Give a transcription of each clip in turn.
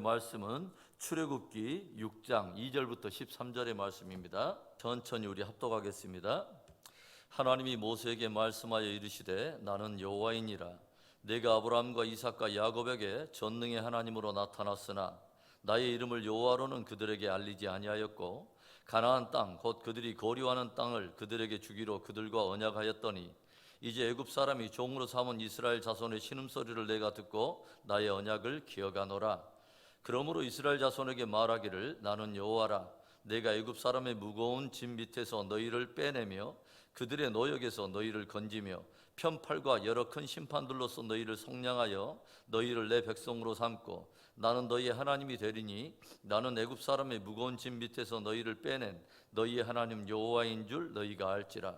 말씀은 출애굽기 6장 2절부터 13절의 말씀입니다. 천천히 우리 합독하겠습니다. 하나님이 모세에게 말씀하여 이르시되 나는 여호와이니라. 내가 아브라함과 이삭과 야곱에게 전능의 하나님으로 나타났으나 나의 이름을 여호와로는 그들에게 알리지 아니하였고 가나안 땅 곧 그들이 거류하는 땅을 그들에게 주기로 그들과 언약하였더니 이제 애굽 사람이 종으로 삼은 이스라엘 자손의 신음소리를 내가 듣고 나의 언약을 기억하노라. 그러므로 이스라엘 자손에게 말하기를 나는 여호와라. 내가 애굽 사람의 무거운 짐 밑에서 너희를 빼내며 그들의 노역에서 너희를 건지며 편팔과 여러 큰 심판들로서 너희를 속량하여 너희를 내 백성으로 삼고 나는 너희의 하나님이 되리니 나는 애굽 사람의 무거운 짐 밑에서 너희를 빼낸 너희의 하나님 여호와인 줄 너희가 알지라.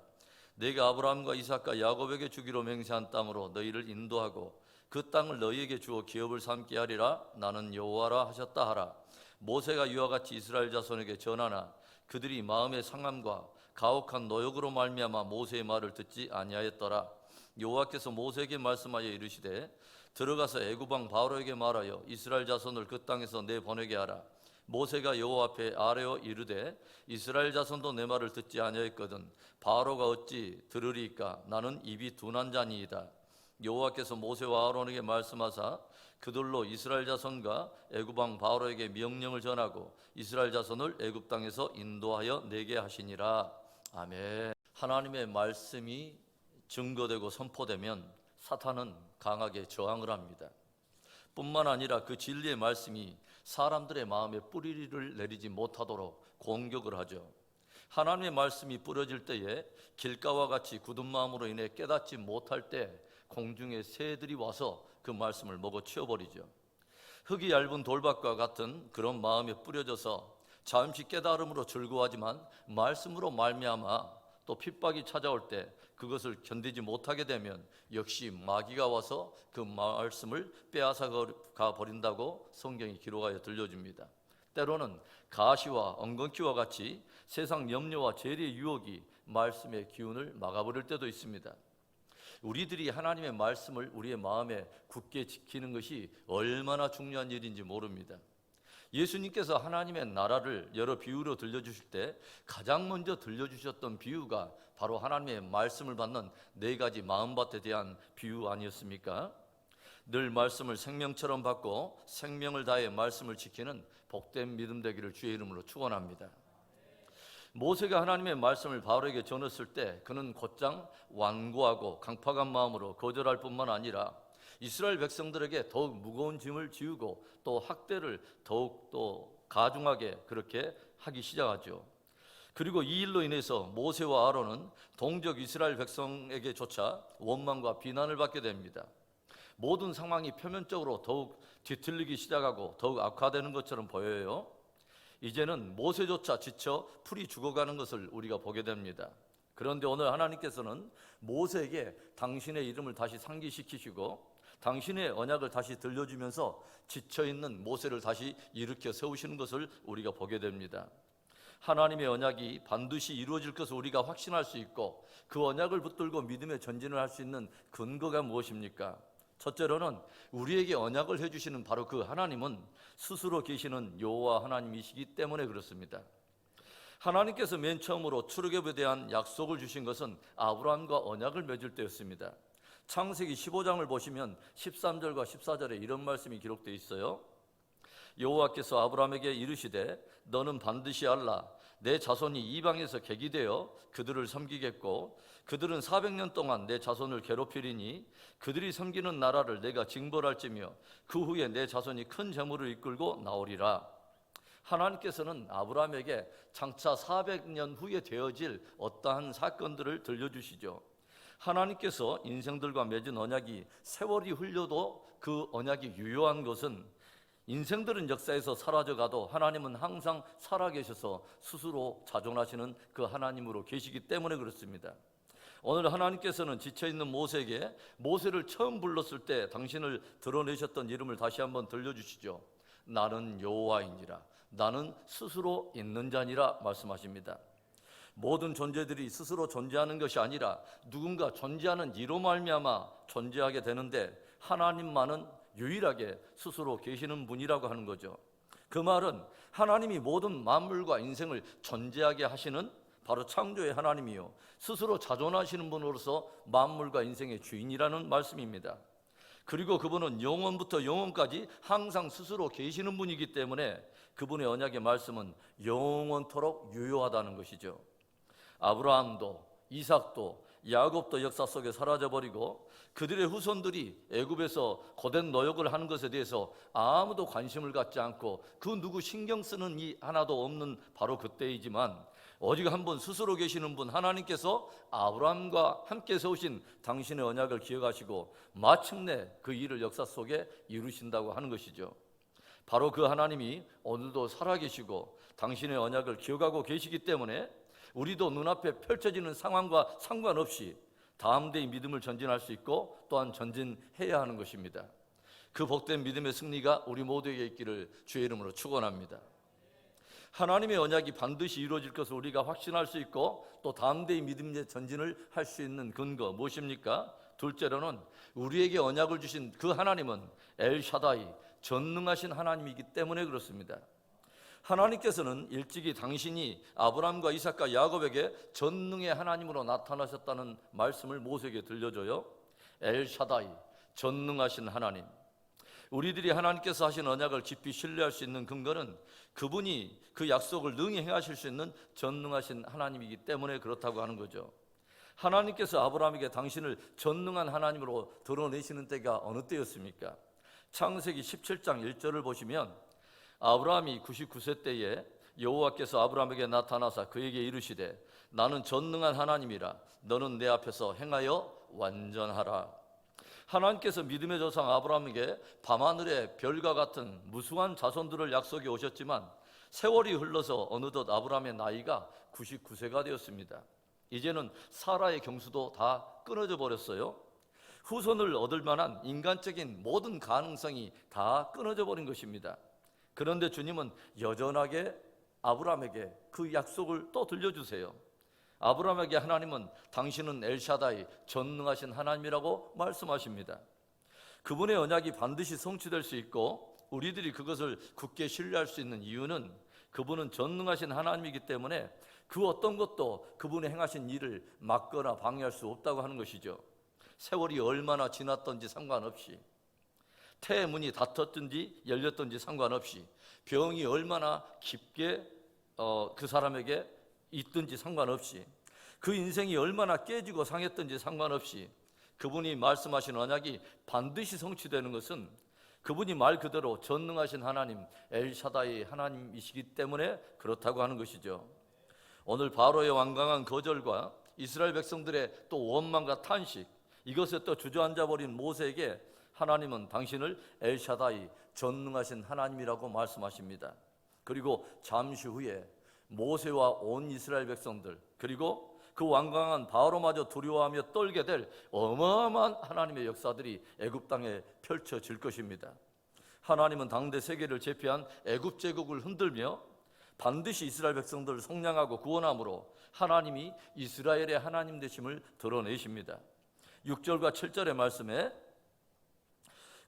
내가 아브라함과 이삭과 야곱에게 주기로 맹세한 땅으로 너희를 인도하고 그 땅을 너희에게 주어 기업을 삼게 하리라. 나는 여호와라 하셨다 하라. 모세가 이와 같이 이스라엘 자손에게 전하나 그들이 마음의 상함과 가혹한 노역으로 말미암아 모세의 말을 듣지 아니하였더라. 여호와께서 모세에게 말씀하여 이르시되 들어가서 애굽 왕 바로에게 말하여 이스라엘 자손을 그 땅에서 내보내게 하라. 모세가 여호와 앞에 아뢰어 이르되 이스라엘 자손도 내 말을 듣지 아니하였거든 바로가 어찌 들으리까? 나는 입이 둔한 자니이다. 여호와께서 모세와 아론에게 말씀하사 그들로 이스라엘 자손과 애굽 왕 바로에게 명령을 전하고 이스라엘 자손을 애굽 땅에서 인도하여 내게 하시니라. 아멘. 하나님의 말씀이 증거되고 선포되면 사탄은 강하게 저항을 합니다. 뿐만 아니라 그 진리의 말씀이 사람들의 마음에 뿌리를 내리지 못하도록 공격을 하죠. 하나님의 말씀이 뿌려질 때에 길가와 같이 굳은 마음으로 인해 깨닫지 못할 때 공중의 새들이 와서 그 말씀을 먹어 치워버리죠. 흙이 얇은 돌밭과 같은 그런 마음에 뿌려져서 잠시 깨달음으로 즐거워하지만 말씀으로 말미암아 또 핍박이 찾아올 때 그것을 견디지 못하게 되면 역시 마귀가 와서 그 말씀을 빼앗아 가버린다고 성경이 기록하여 들려줍니다. 때로는 가시와 엉겅퀴와 같이 세상 염려와 재리의 유혹이 말씀의 기운을 막아버릴 때도 있습니다. 우리들이 하나님의 말씀을 우리의 마음에 굳게 지키는 것이 얼마나 중요한 일인지 모릅니다. 예수님께서 하나님의 나라를 여러 비유로 들려주실 때 가장 먼저 들려주셨던 비유가 바로 하나님의 말씀을 받는 4가지 마음밭에 대한 비유 아니었습니까? 늘 말씀을 생명처럼 받고 생명을 다해 말씀을 지키는 복된 믿음 되기를 주의 이름으로 축원합니다. 모세가 하나님의 말씀을 바로에게 전했을 때 그는 곧장 완고하고 강팍한 마음으로 거절할 뿐만 아니라 이스라엘 백성들에게 더욱 무거운 짐을 지우고 또 학대를 더욱 또 가중하게 그렇게 하기 시작하죠. 그리고 이 일로 인해서 모세와 아론은 동족 이스라엘 백성에게조차 원망과 비난을 받게 됩니다. 모든 상황이 표면적으로 더욱 뒤틀리기 시작하고 더욱 악화되는 것처럼 보여요. 이제는 모세조차 지쳐 풀이 죽어가는 것을 우리가 보게 됩니다. 그런데 오늘 하나님께서는 모세에게 당신의 이름을 다시 상기시키시고 당신의 언약을 다시 들려주면서 지쳐있는 모세를 다시 일으켜 세우시는 것을 우리가 보게 됩니다. 하나님의 언약이 반드시 이루어질 것을 우리가 확신할 수 있고 그 언약을 붙들고 믿음의 전진을 할 수 있는 근거가 무엇입니까? 첫째로는 우리에게 언약을 해주시는 바로 그 하나님은 스스로 계시는 여호와 하나님이시기 때문에 그렇습니다. 하나님께서 맨 처음으로 출애굽에 대한 약속을 주신 것은 아브라함과 언약을 맺을 때였습니다. 창세기 15장을 보시면 13절과 14절에 이런 말씀이 기록되어 있어요. 여호와께서 아브라함에게 이르시되 너는 반드시 알라. 내 자손이 이방에서 객이 되어 그들을 섬기겠고 그들은 400년 동안 내 자손을 괴롭히리니 그들이 섬기는 나라를 내가 징벌할지며 그 후에 내 자손이 큰 재물을 이끌고 나오리라. 하나님께서는 아브라함에게 장차 400년 후에 되어질 어떠한 사건들을 들려주시죠. 하나님께서 인생들과 맺은 언약이 세월이 흘려도 그 언약이 유효한 것은 인생들은 역사에서 사라져가도 하나님은 항상 살아계셔서 스스로 자존하시는 그 하나님으로 계시기 때문에 그렇습니다. 오늘 하나님께서는 지쳐있는 모세에게 모세를 처음 불렀을 때 당신을 드러내셨던 이름을 다시 한번 들려주시죠. 나는 여호와이니라. 나는 스스로 있는 자니라 말씀하십니다. 모든 존재들이 스스로 존재하는 것이 아니라 누군가 존재하는 이로 말미암아 존재하게 되는데 하나님만은 유일하게 스스로 계시는 분이라고 하는 거죠. 그 말은 하나님이 모든 만물과 인생을 존재하게 하시는 바로 창조의 하나님이요, 스스로 자존하시는 분으로서 만물과 인생의 주인이라는 말씀입니다. 그리고 그분은 영원부터 영원까지 항상 스스로 계시는 분이기 때문에 그분의 언약의 말씀은 영원토록 유효하다는 것이죠. 아브라함도 이삭도 야곱도 역사 속에 사라져버리고 그들의 후손들이 애굽에서 고된 노역을 하는 것에 대해서 아무도 관심을 갖지 않고 그 누구 신경 쓰는 이 하나도 없는 바로 그때이지만, 오직 한 분 스스로 계시는 분 하나님께서 아브라함과 함께 세우신 당신의 언약을 기억하시고 마침내 그 일을 역사 속에 이루신다고 하는 것이죠. 바로 그 하나님이 오늘도 살아계시고 당신의 언약을 기억하고 계시기 때문에 우리도 눈앞에 펼쳐지는 상황과 상관없이 다음 대의 믿음을 전진할 수 있고 또한 전진해야 하는 것입니다. 그 복된 믿음의 승리가 우리 모두에게 있기를 주의 이름으로 축원합니다. 하나님의 언약이 반드시 이루어질 것을 우리가 확신할 수 있고 또 다음 대의 믿음의 전진을 할 수 있는 근거 무엇입니까? 둘째로는 우리에게 언약을 주신 그 하나님은 엘샤다이, 전능하신 하나님이기 때문에 그렇습니다. 하나님께서는 일찍이 당신이 아브라함과 이삭과 야곱에게 전능의 하나님으로 나타나셨다는 말씀을 모세에게 들려줘요. 엘샤다이, 전능하신 하나님. 우리들이 하나님께서 하신 언약을 깊이 신뢰할 수 있는 근거는 그분이 그 약속을 능히 행하실 수 있는 전능하신 하나님이기 때문에 그렇다고 하는 거죠. 하나님께서 아브라함에게 당신을 전능한 하나님으로 드러내시는 때가 어느 때였습니까? 창세기 17장 1절을 보시면 아브라함이 99세 때에 여호와께서 아브라함에게 나타나사 그에게 이르시되 나는 전능한 하나님이라 너는 내 앞에서 행하여 완전하라. 하나님께서 믿음의 조상 아브라함에게 밤하늘의 별과 같은 무수한 자손들을 약속해 오셨지만 세월이 흘러서 어느덧 아브라함의 나이가 99세가 되었습니다. 이제는 사라의 경수도 다 끊어져 버렸어요. 후손을 얻을 만한 인간적인 모든 가능성이 다 끊어져 버린 것입니다. 그런데 주님은 여전하게 아브라함에게 그 약속을 또 들려주세요. 아브라함에게 하나님은 당신은 엘샤다이, 전능하신 하나님이라고 말씀하십니다. 그분의 언약이 반드시 성취될 수 있고 우리들이 그것을 굳게 신뢰할 수 있는 이유는 그분은 전능하신 하나님이기 때문에 그 어떤 것도 그분의 행하신 일을 막거나 방해할 수 없다고 하는 것이죠. 세월이 얼마나 지났던지 상관없이, 태의 문이 닫혔든지 열렸든지 상관없이, 병이 얼마나 깊게 그 사람에게 있든지 상관없이, 그 인생이 얼마나 깨지고 상했든지 상관없이 그분이 말씀하신 언약이 반드시 성취되는 것은 그분이 말 그대로 전능하신 하나님 엘샤다이 하나님이시기 때문에 그렇다고 하는 것이죠. 오늘 바로의 완강한 거절과 이스라엘 백성들의 또 원망과 탄식, 이것에 또 주저앉아 버린 모세에게 하나님은 당신을 엘샤다이, 전능하신 하나님이라고 말씀하십니다. 그리고 잠시 후에 모세와 온 이스라엘 백성들, 그리고 그 완강한 바로마저 두려워하며 떨게 될 어마어마한 하나님의 역사들이 애굽 땅에 펼쳐질 것입니다. 하나님은 당대 세계를 제패한 애굽 제국을 흔들며 반드시 이스라엘 백성들을 속량하고 구원함으로 하나님이 이스라엘의 하나님 되심을 드러내십니다. 6절과 7절의 말씀에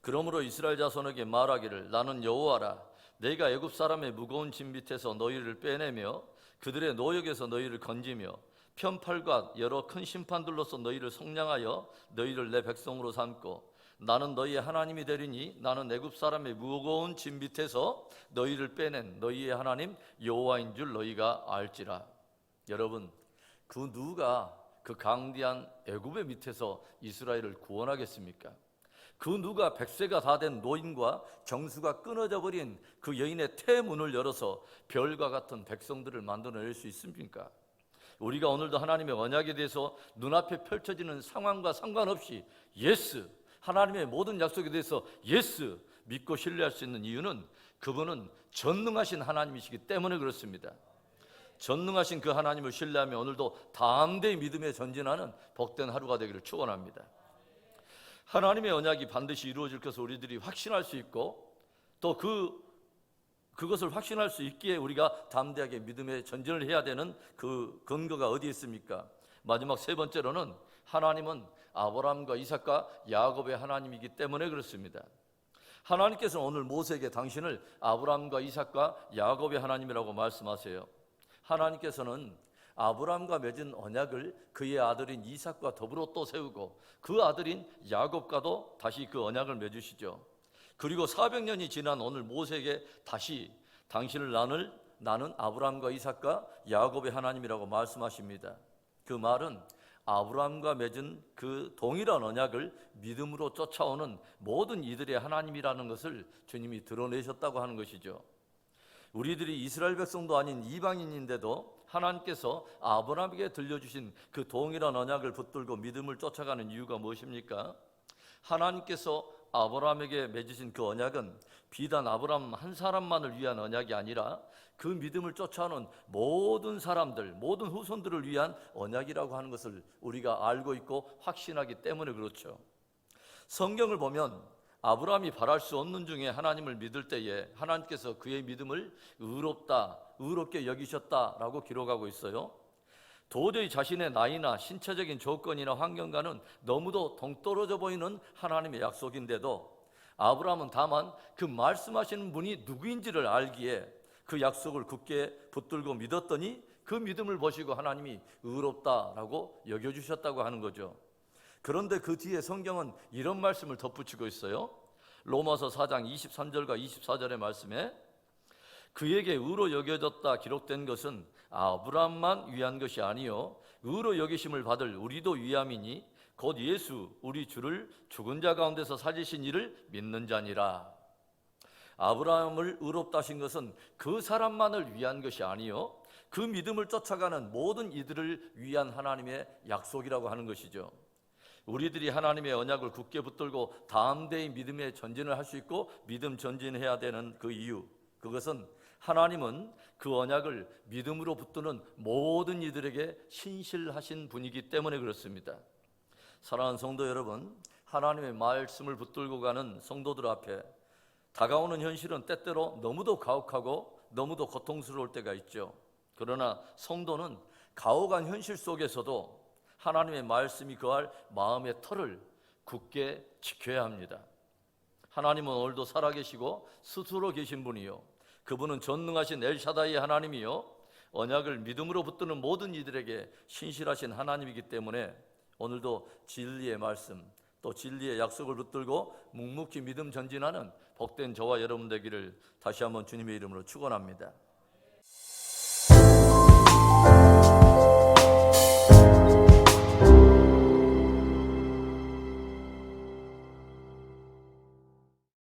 그러므로 이스라엘 자손에게 말하기를 나는 여호와라 내가 애굽 사람의 무거운 짐 밑에서 너희를 빼내며 그들의 노역에서 너희를 건지며 편팔과 여러 큰 심판들로서 너희를 속량하여 너희를 내 백성으로 삼고 나는 너희의 하나님이 되리니 나는 애굽 사람의 무거운 짐 밑에서 너희를 빼낸 너희의 하나님 여호와인 줄 너희가 알지라. 여러분, 그 누가 그 강대한 애굽의 밑에서 이스라엘을 구원하겠습니까? 그 누가 100세가 다 된 노인과 정수가 끊어져 버린 그 여인의 태문을 열어서 별과 같은 백성들을 만들어낼 수 있습니까? 우리가 오늘도 하나님의 언약에 대해서 눈앞에 펼쳐지는 상황과 상관없이 예스, 하나님의 모든 약속에 대해서 예스 믿고 신뢰할 수 있는 이유는 그분은 전능하신 하나님이시기 때문에 그렇습니다. 전능하신 그 하나님을 신뢰하며 오늘도 담대히 믿음에 전진하는 복된 하루가 되기를 축원합니다. 하나님의 언약이 반드시 이루어질 것을 우리들이 확신할 수 있고 또 그것을 확신할 수 있기에 우리가 담대하게 믿음에 전진을 해야 되는 그 근거가 어디에 있습니까? 마지막 세 번째로는 하나님은 아브라함과 이삭과 야곱의 하나님이기 때문에 그렇습니다. 하나님께서는 오늘 모세에게 당신을 아브라함과 이삭과 야곱의 하나님이라고 말씀하세요. 하나님께서는 아브라함과 맺은 언약을 그의 아들인 이삭과 더불어 또 세우고 그 아들인 야곱과도 다시 그 언약을 맺으시죠. 그리고 400년이 지난 오늘 모세에게 다시 당신을 나는 아브라함과 이삭과 야곱의 하나님이라고 말씀하십니다. 그 말은 아브라함과 맺은 그 동일한 언약을 믿음으로 쫓아오는 모든 이들의 하나님이라는 것을 주님이 드러내셨다고 하는 것이죠. 우리들이 이스라엘 백성도 아닌 이방인인데도 하나님께서 아브라함에게 들려주신 그 동일한 언약을 붙들고 믿음을 쫓아가는 이유가 무엇입니까? 하나님께서 아브라함에게 맺으신 그 언약은 비단 아브라함 한 사람만을 위한 언약이 아니라 그 믿음을 쫓아오는 모든 사람들, 모든 후손들을 위한 언약이라고 하는 것을 우리가 알고 있고 확신하기 때문에 그렇죠. 성경을 보면 아브라함이 바랄 수 없는 중에 하나님을 믿을 때에 하나님께서 그의 믿음을 의롭게 여기셨다라고 기록하고 있어요. 도저히 자신의 나이나 신체적인 조건이나 환경과는 너무도 동떨어져 보이는 하나님의 약속인데도 아브라함은 다만 그 말씀하시는 분이 누구인지를 알기에 그 약속을 굳게 붙들고 믿었더니 그 믿음을 보시고 하나님이 의롭다라고 여겨주셨다고 하는 거죠. 그런데 그 뒤에 성경은 이런 말씀을 덧붙이고 있어요. 로마서 4장 23절과 24절의 말씀에 그에게 의로 여겨졌다 기록된 것은 아브라함만 위한 것이 아니요 의로 여기심을 받을 우리도 위함이니 곧 예수 우리 주를 죽은 자 가운데서 살리신 이를 믿는 자니라. 아브라함을 의롭다 하신 것은 그 사람만을 위한 것이 아니요 그 믿음을 쫓아가는 모든 이들을 위한 하나님의 약속이라고 하는 것이죠. 우리들이 하나님의 언약을 굳게 붙들고 담대히 믿음의 전진을 할 수 있고 믿음 전진해야 되는 그 이유, 그것은 하나님은 그 언약을 믿음으로 붙드는 모든 이들에게 신실하신 분이기 때문에 그렇습니다. 사랑하는 성도 여러분, 하나님의 말씀을 붙들고 가는 성도들 앞에 다가오는 현실은 때때로 너무도 가혹하고 너무도 고통스러울 때가 있죠. 그러나 성도는 가혹한 현실 속에서도 하나님의 말씀이 거할 마음의 터를 굳게 지켜야 합니다. 하나님은 오늘도 살아계시고 스스로 계신 분이요 그분은 전능하신 엘샤다이의 하나님이요 언약을 믿음으로 붙드는 모든 이들에게 신실하신 하나님이기 때문에 오늘도 진리의 말씀 또 진리의 약속을 붙들고 묵묵히 믿음 전진하는 복된 저와 여러분 되기를 다시 한번 주님의 이름으로 축원합니다.